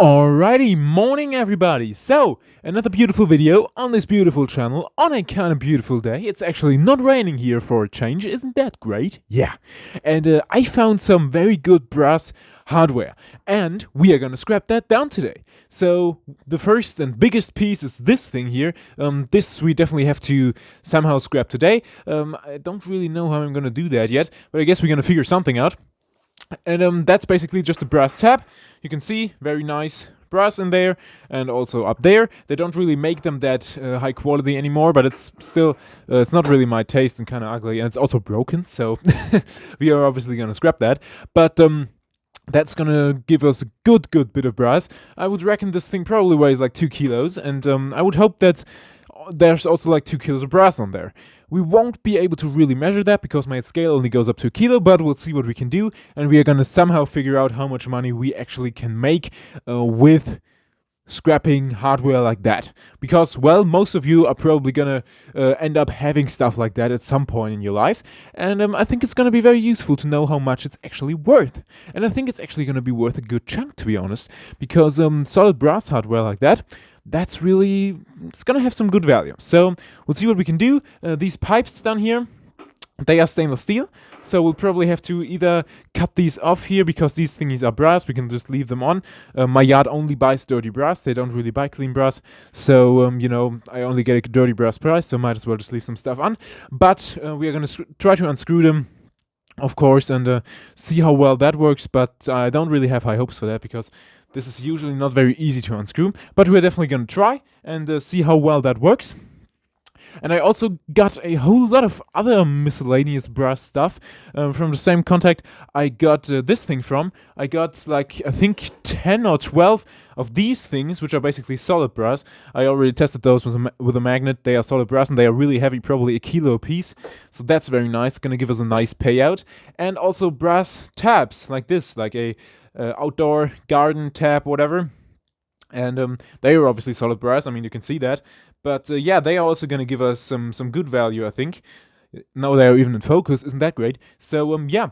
Alrighty, morning everybody! So, another beautiful video on this beautiful channel on a kind of beautiful day. It's actually not raining here for a change, isn't that great? Yeah. And I found some very good brass hardware, and we are gonna scrap that down today. So, the first and biggest piece is this thing here. This we definitely have to somehow scrap today. I don't really know how I'm gonna do that yet, but I guess we're gonna figure something out. And that's basically just a brass tab. You can see very nice brass in there, and also up there. They don't really make them that high quality anymore, but it's still it's not really my taste and kind of ugly, and it's also broken. So we are obviously gonna scrap that. But that's gonna give us a good bit of brass. I would reckon this thing probably weighs like 2 kilos, and I would hope that there's also like 2 kilos of brass on there. We won't be able to really measure that because my scale only goes up to a kilo, but we'll see what we can do, and we are gonna somehow figure out how much money we actually can make with scrapping hardware like that. Because, well, most of you are probably gonna end up having stuff like that at some point in your lives, and I think it's gonna be very useful to know how much it's actually worth. And I think it's actually gonna be worth a good chunk, to be honest, because solid brass hardware like that, that's really, it's gonna have some good value. So we'll see what we can do. These pipes down here, they are stainless steel, so we'll probably have to either cut these off here because these thingies are brass. We can just leave them on. My yard only buys dirty brass. They don't really buy clean brass, so I only get a dirty brass price, so might as well just leave some stuff on. But we are gonna try to unscrew them, of course, and see how well that works. But I don't really have high hopes for that because this is usually not very easy to unscrew. But we're definitely gonna try and see how well that works. And I also got a whole lot of other miscellaneous brass stuff from the same contact I got this thing from. I got like, I think 10 or 12 of these things, which are basically solid brass. I already tested those with a magnet. They are solid brass and they are really heavy, probably a kilo a piece. So that's very nice, gonna give us a nice payout. And also brass tabs like this, like a outdoor garden tab, whatever. And they are obviously solid brass. I mean, you can see that. But yeah, they are also going to give us some good value, I think. Now they are even in focus. Isn't that great? So yeah,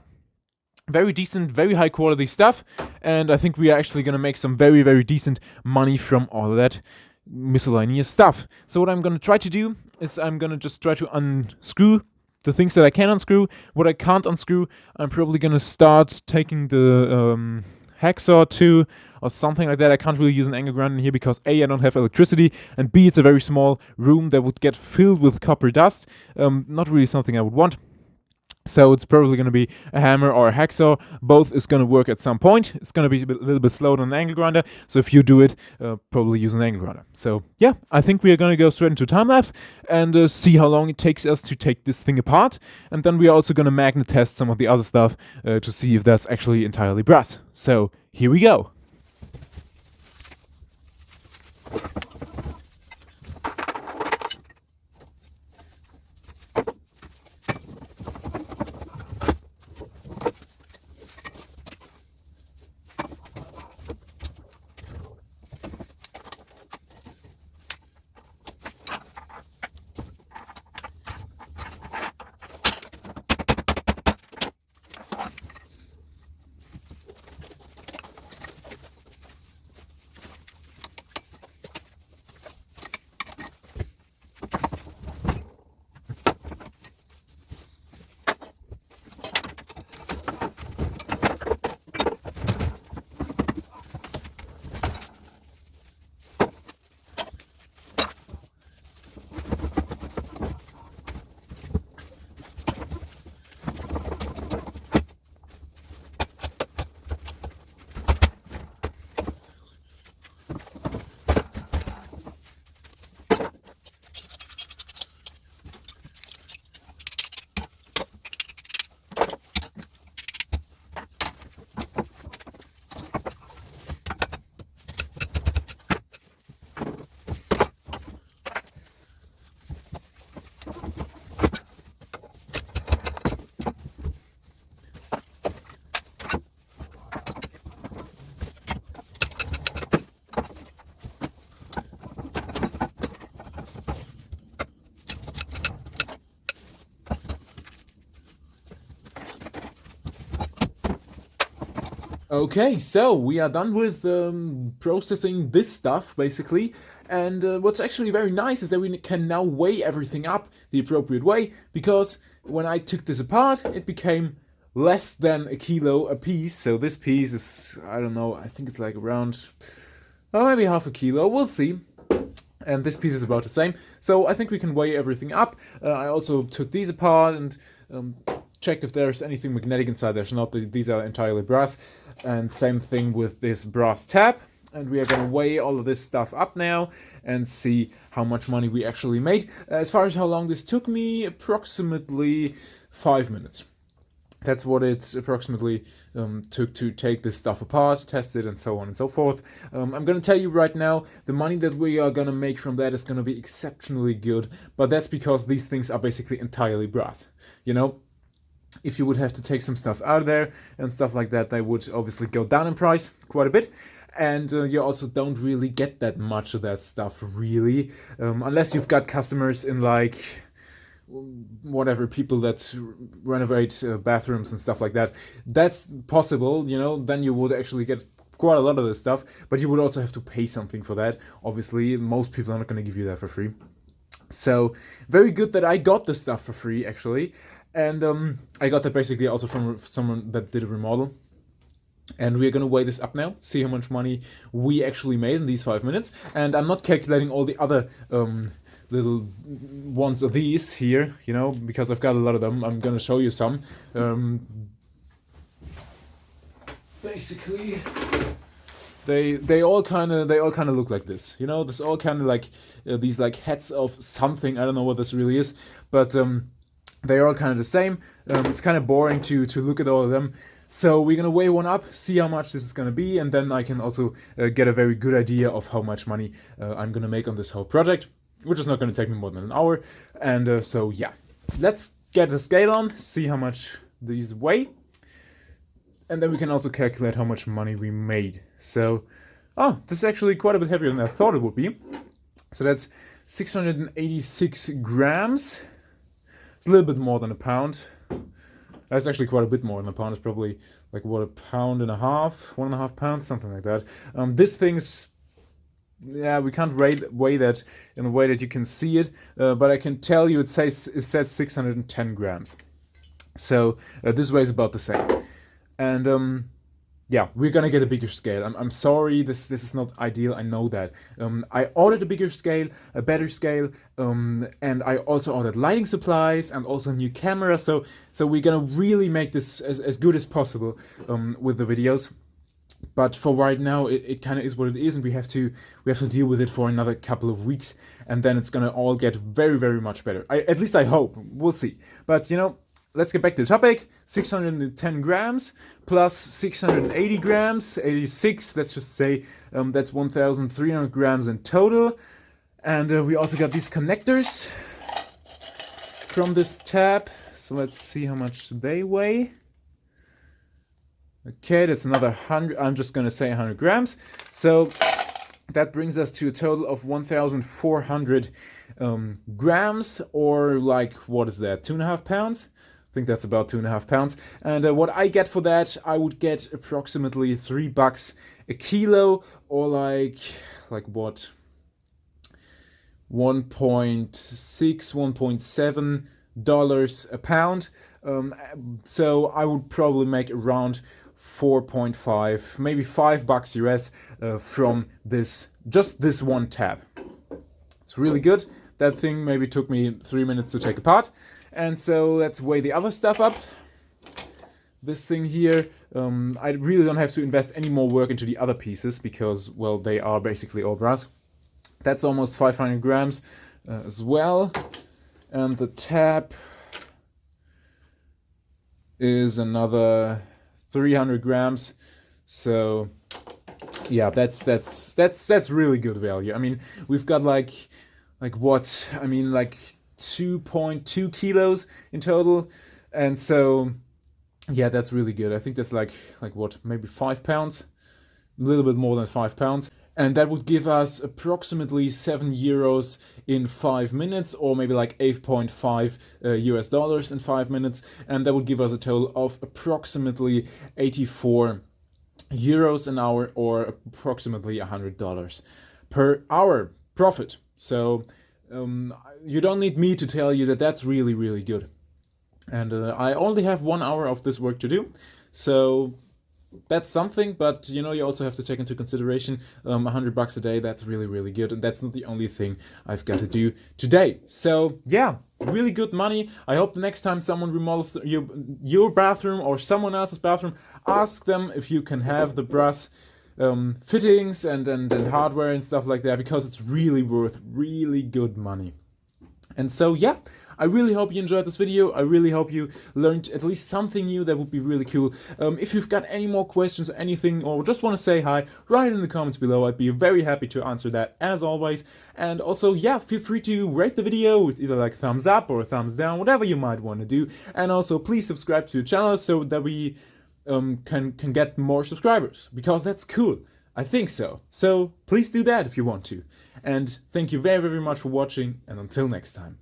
very decent, very high quality stuff. And I think we are actually going to make some very decent money from all of that miscellaneous stuff. So what I'm going to try to do is I'm going to just try to unscrew the things that I can unscrew. What I can't unscrew, I'm probably going to start taking the hacksaw to or something like that. I can't really use an angle grinder in here because A, I don't have electricity, and B, it's a very small room that would get filled with copper dust. Not really something I would want. So it's probably going to be a hammer or a hacksaw. Both is going to work at some point. It's going to be a little bit slower than an angle grinder. So if you do it, probably use an angle grinder. So yeah, I think we are going to go straight into time lapse and see how long it takes us to take this thing apart. And then we are also going to magnet test some of the other stuff to see if that's actually entirely brass. So here we go. Okay, so we are done with processing this stuff basically, and what's actually very nice is that we can now weigh everything up the appropriate way, because when I took this apart, it became less than a kilo a piece. So this piece is, I don't know, I think it's like around, oh, maybe half a kilo, we'll see. And this piece is about the same. So I think we can weigh everything up. I also took these apart and checked if there's anything magnetic inside. There's not. These are entirely brass. And same thing with this brass tab. And we are going to weigh all of this stuff up now and see how much money we actually made. As far as how long this took me, approximately 5 minutes. That's what it approximately took to take this stuff apart, test it, and so on and so forth. I'm going to tell you right now, the money that we are going to make from that is going to be exceptionally good, but that's because these things are basically entirely brass. You know, if you would have to take some stuff out of there and stuff like that, they would obviously go down in price quite a bit. And you also don't really get that much of that stuff, really, unless you've got customers in like whatever, people that renovate bathrooms and stuff like that. That's possible, you know, then you would actually get quite a lot of this stuff, but you would also have to pay something for that. Obviously, most people are not going to give you that for free. So very good that I got this stuff for free, actually. And I got that basically also from someone that did a remodel. And we're going to weigh this up now, see how much money we actually made in these 5 minutes. And I'm not calculating all the other little ones of these here, you know, because I've got a lot of them. I'm going to show you some. Basically, they all kind of look like this, you know. There's all kind of like these like heads of something. I don't know what this really is, but they're all kind of the same. It's kind of boring to look at all of them. So we're gonna weigh one up, see how much this is gonna be, and then I can also get a very good idea of how much money I'm gonna make on this whole project, which is not gonna take me more than an hour. And so yeah, let's get the scale on, see how much these weigh, and then we can also calculate how much money we made. So, oh, this is actually quite a bit heavier than I thought it would be. So that's 686 grams. It's a little bit more than a pound. That's actually quite a bit more than a pound. It's probably like, what, a pound and a half, 1.5 pounds, something like that. This thing's, yeah, we can't weigh that in a way that you can see it, but I can tell you it says 610 grams. So this weighs about the same. And yeah, we're gonna get a bigger scale. I'm sorry, this is not ideal, I know that. I ordered a bigger scale, a better scale, and I also ordered lighting supplies and also a new camera, so we're gonna really make this as good as possible with the videos. But for right now, it kind of is what it is, and we have to deal with it for another couple of weeks, and then it's gonna all get very, very much better. At least I hope. We'll see. But you know, let's get back to the topic. 610 grams plus 680 grams, 86, let's just say that's 1,300 grams in total. And we also got these connectors from this tab. So let's see how much they weigh. Okay, that's another 100, I'm just gonna say 100 grams. So that brings us to a total of 1,400 grams, or like, what is that, 2.5 pounds? I think that's about 2.5 pounds. And what I get for that, I would get approximately $3 a kilo, or like what, 1.6, $1.7 a pound. So I would probably make around 4.5, maybe $5 US from just this one tab. It's really good. That thing maybe took me 3 minutes to take apart. And so let's weigh the other stuff up. This thing here, I really don't have to invest any more work into the other pieces because, well, they are basically all brass. That's almost 500 grams as well. And the tab is another 300 grams. So yeah, that's really good value. I mean, we've got like what? I mean, like 2.2 kilos in total, and so yeah, that's really good. I think that's like what, maybe 5 pounds, a little bit more than 5 pounds, and that would give us approximately €7 in 5 minutes, or maybe like 8.5 US dollars in 5 minutes, and that would give us a total of approximately $84 euros an hour, or approximately $100 per hour profit. So you don't need me to tell you that that's really, really good. And I only have 1 hour of this work to do, so that's something. But you know, you also have to take into consideration $100 a day. That's really, really good, and that's not the only thing I've got to do today. So yeah, really good money. I hope the next time someone remodels your bathroom or someone else's bathroom, ask them if you can have the brass fittings and hardware and stuff like that, because it's really worth really good money. And so yeah, I really hope you enjoyed this video. I really hope you learned at least something new. That would be really cool. If you've got any more questions or anything, or just want to say hi, write in the comments below. I'd be very happy to answer that, as always. And also, yeah, feel free to rate the video with either like a thumbs up or a thumbs down, whatever you might want to do. And also, please subscribe to the channel so that we can get more subscribers, because that's cool. I think so. So please do that if you want to. And thank you very, very much for watching, and until next time.